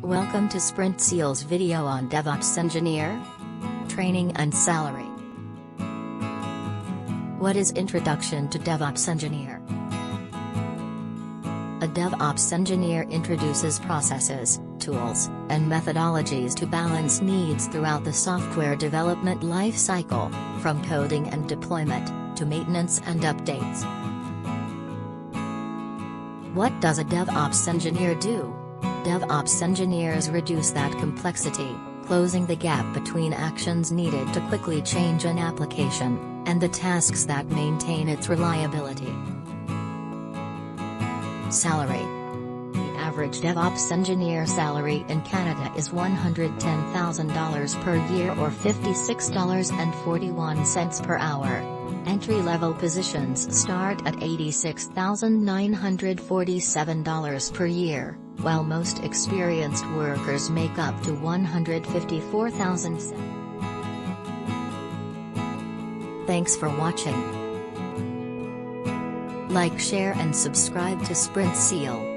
Welcome to Sprintzeal's video on DevOps Engineer, Training and Salary. What is Introduction to DevOps Engineer? A DevOps engineer introduces processes, tools, and methodologies to balance needs throughout the software development life cycle, from coding and deployment, to maintenance and updates. What does a DevOps engineer do? DevOps engineers reduce that complexity, closing the gap between actions needed to quickly change an application, and the tasks that maintain its reliability. Salary. The average DevOps engineer salary in Canada is $110,000 per year or $56.41 per hour. Entry-level positions start at $86,947 per year, while most experienced workers make up to $154,000. Thanks for watching. Like, share and subscribe to Sprintzeal.